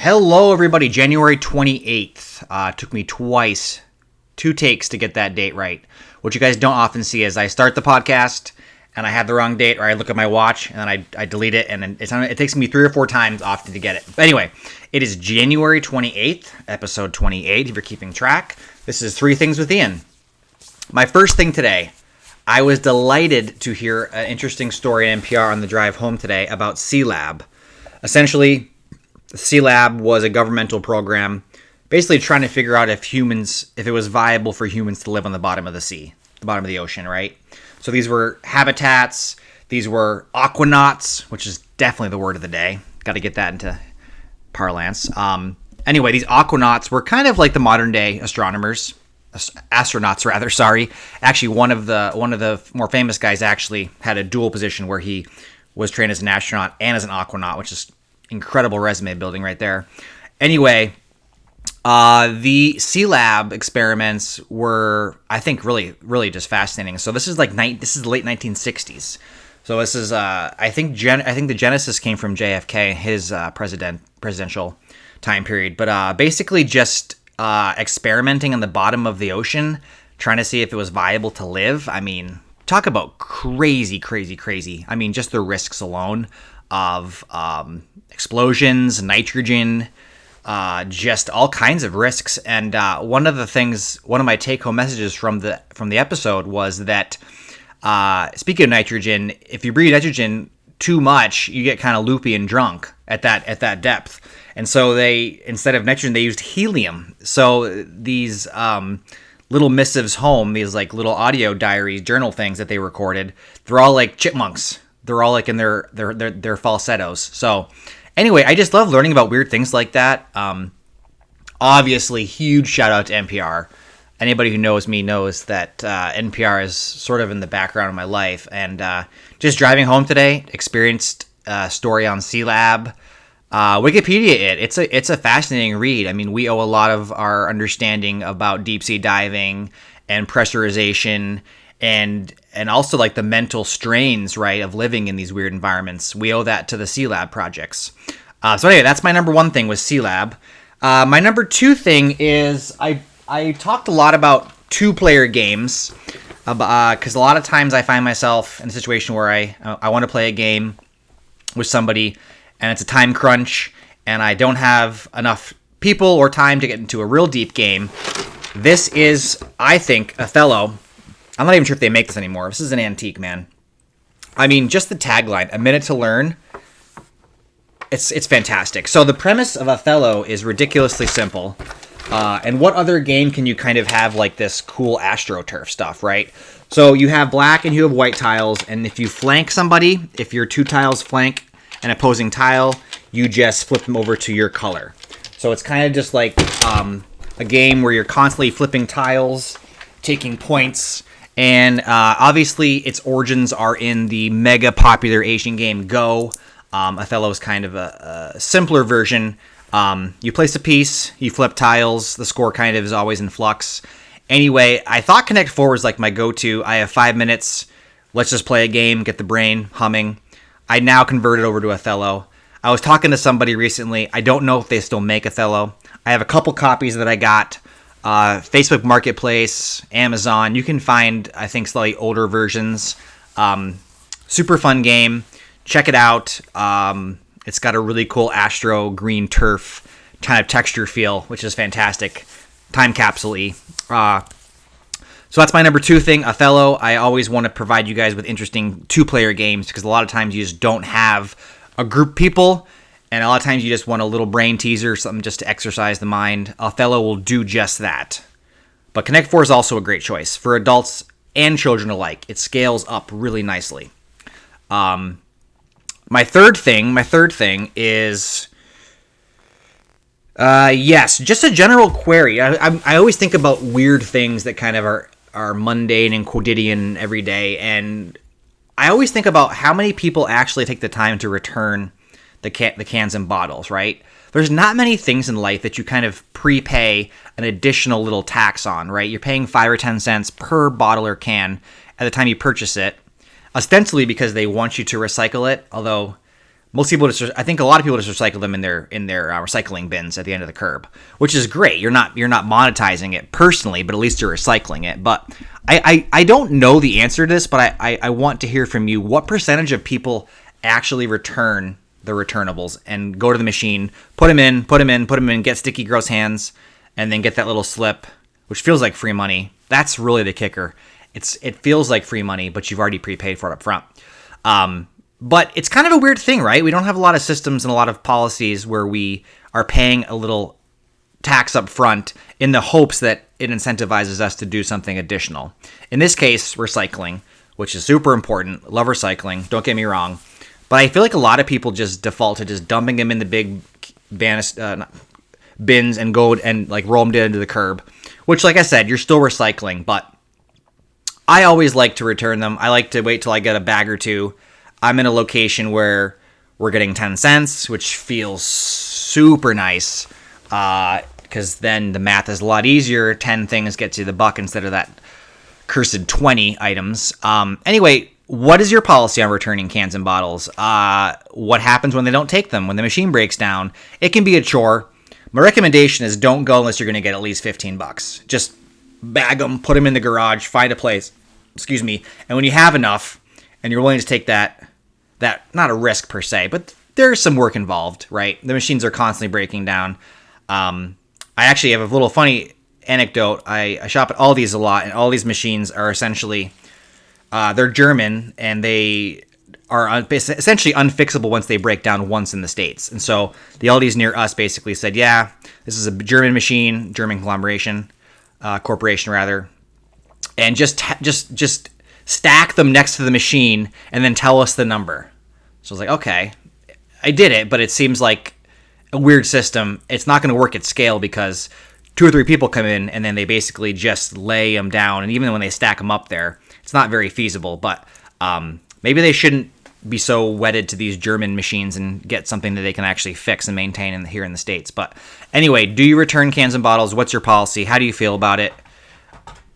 Hello, everybody. January 28th. Took me two takes to get that date right. What you guys don't often see is I start the podcast and I have the wrong date, or I look at my watch and then I delete it, and it takes me 3 or 4 times often to get it. But anyway, it is January 28th, episode 28, if you're keeping track. This is 3 Things with Ian. My first thing today, I was delighted to hear an interesting story in NPR on the drive home today about SeaLab. Essentially, SeaLab was a governmental program basically trying to figure out if it was viable for humans to live on the bottom of the sea, the bottom of the ocean, right? So these were habitats, these were aquanauts, which is definitely the word of the day. Got to get that into parlance. Anyway, these aquanauts were kind of like the modern day astronauts. Actually, one of the more famous guys actually had a dual position where he was trained as an astronaut and as an aquanaut, which is incredible resume building right there. Anyway, the SeaLab experiments were, I think, really, really just fascinating. So this is the late 1960s. So this is, I think the genesis came from JFK, his presidential time period. But basically, just experimenting on the bottom of the ocean, trying to see if it was viable to live. I mean, talk about crazy. I mean, just the risks alone of explosions, nitrogen, just all kinds of risks. And one of my take-home messages from the episode was that, speaking of nitrogen, if you breathe nitrogen too much, you get kind of loopy and drunk at that depth. And so instead of nitrogen, they used helium. So these little missives home, these like little audio diaries, journal things that they recorded, they're all like chipmunks. They're all like in their falsettos. So anyway, I just love learning about weird things like that. Obviously, huge shout out to NPR. Anybody who knows me knows that NPR is sort of in the background of my life. And just driving home today, experienced a story on SeaLab. Wikipedia it's a fascinating read. I mean, we owe a lot of our understanding about deep sea diving and pressurization and also like the mental strains, right, of living in these weird environments. We owe that to the SeaLab projects. So anyway, that's my number 1 thing was SeaLab. My number 2 thing is I talked a lot about 2-player games because a lot of times I find myself in a situation where I want to play a game with somebody and it's a time crunch and I don't have enough people or time to get into a real deep game. This is, I think, Othello. I'm not even sure if they make this anymore. This is an antique, man. I mean, just the tagline, a minute to learn. It's fantastic. So the premise of Othello is ridiculously simple. And what other game can you kind of have like this cool AstroTurf stuff, right? So you have black and you have white tiles, and if you flank somebody, if your 2 tiles flank an opposing tile, you just flip them over to your color. So it's kind of just like a game where you're constantly flipping tiles, taking points, and obviously its origins are in the mega popular Asian game Go. Othello is kind of a simpler version. You place a piece, you flip tiles, the score kind of is always in flux. Anyway, I thought Connect 4 was like my go-to. I have 5 minutes, let's just play a game, get the brain humming. I now converted over to Othello. I was talking to somebody recently. I don't know if they still make Othello. I have a couple copies that I got. Facebook Marketplace, Amazon. You can find, I think, slightly older versions. Super fun game. Check it out. It's got a really cool Astro green turf kind of texture feel, which is fantastic. Time capsule-y. So that's my number 2 thing, Othello. I always want to provide you guys with interesting 2-player games because a lot of times you just don't have a group of people, and a lot of times you just want a little brain teaser, something just to exercise the mind. Othello will do just that. But Connect 4 is also a great choice for adults and children alike. It scales up really nicely. My third thing is, yes, just a general query. I always think about weird things that kind of are mundane and quotidian every day, and I always think about how many people actually take the time to return the cans and bottles, right? There's not many things in life that you kind of prepay an additional little tax on, right? You're paying 5 or 10 cents per bottle or can at the time you purchase it, ostensibly because they want you to recycle it, although Most people I think a lot of people just recycle them in their recycling bins at the end of the curb, which is great. You're not monetizing it personally, but at least you're recycling it. But I don't know the answer to this, but I want to hear from you. What percentage of people actually return the returnables and go to the machine, put them in, get sticky gross hands, and then get that little slip, which feels like free money. That's really the kicker. It feels like free money, but you've already prepaid for it up front. But it's kind of a weird thing, right? We don't have a lot of systems and a lot of policies where we are paying a little tax up front in the hopes that it incentivizes us to do something additional. In this case, recycling, which is super important. Love recycling, don't get me wrong. But I feel like a lot of people just default to just dumping them in the big bins and go and like roll them into the curb, which, like I said, you're still recycling. But I always like to return them. I like to wait till I get a bag or two. I'm in a location where we're getting 10 cents, which feels super nice because then the math is a lot easier. 10 things get you the buck instead of that cursed 20 items. Anyway, what is your policy on returning cans and bottles? What happens when they don't take them, when the machine breaks down? It can be a chore. My recommendation is don't go unless you're going to get at least $15. Just bag them, put them in the garage, find a place, and when you have enough and you're willing to take that not a risk per se, but there's some work involved, right? The machines are constantly breaking down. I actually have a little funny anecdote. I shop at Aldi's a lot, and Aldi's machines are essentially, they're German, and they are essentially unfixable once they break down once in the States. And so the Aldi's near us basically said, yeah, this is a German machine, German corporation rather, and just stack them next to the machine and then tell us the number. So I was like, okay, I did it, but it seems like a weird system. It's not going to work at scale because 2 or 3 people come in and then they basically just lay them down. And even when they stack them up there, it's not very feasible. But maybe they shouldn't be so wedded to these German machines and get something that they can actually fix and maintain here in the States. But anyway, do you return cans and bottles? What's your policy? How do you feel about it?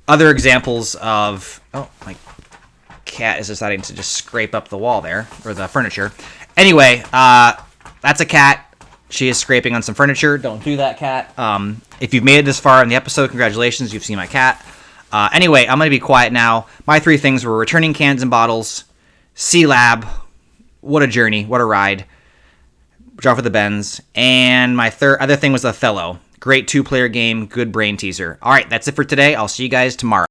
Other examples of... Oh, my cat is deciding to just scrape up the wall there, or the furniture. Anyway, that's a cat. She is scraping on some furniture. Don't do that, cat. If you've made it this far in the episode, congratulations, you've seen my cat. Anyway, I'm going to be quiet now. My 3 things were returning cans and bottles, SeaLab, what a journey, what a ride, draw for the bends, and my other thing was Othello. Great 2-player game, good brain teaser. All right, that's it for today. I'll see you guys tomorrow.